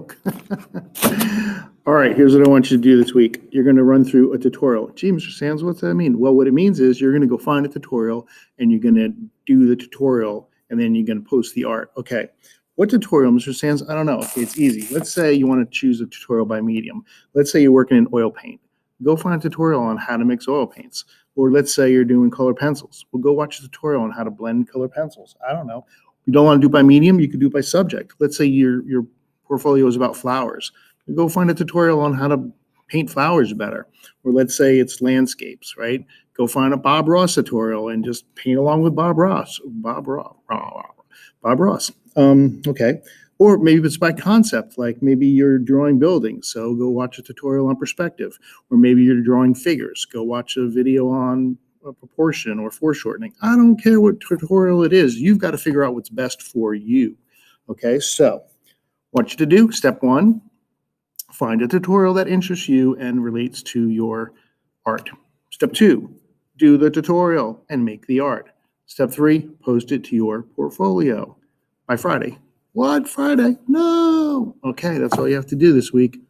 joke. All right, here's what I want you to do this week. You're going to run through a tutorial. Gee, Mr. Sands, what's that mean? Well, what it means is you're going to go find a tutorial and you're going to do the tutorial and then you're going to post the art. Okay, what tutorial, Mr. Sands? I don't know. Okay, it's easy. Let's say you want to choose a tutorial by medium. Let's say you're working in oil paint. Go find a tutorial on how to mix oil paints. Or let's say you're doing color pencils. Well, go watch a tutorial on how to blend color pencils. I don't know. If you don't want to do by medium, you could do it by subject. Let's say your portfolio is about flowers. Go find a tutorial on how to paint flowers better. Or let's say it's landscapes, right? Go find a Bob Ross tutorial and just paint along with Bob Ross. Bob Ross. Okay. Or maybe it's by concept, like maybe you're drawing buildings, so go watch a tutorial on perspective. Or maybe you're drawing figures, go watch a video on proportion or foreshortening. I don't care what tutorial it is. You've got to figure out what's best for you. Okay, so what you to do, step one, find a tutorial that interests you and relates to your art. Step two, do the tutorial and make the art. Step three, post it to your portfolio by Friday. What? Friday? No. Okay, that's all you have to do this week.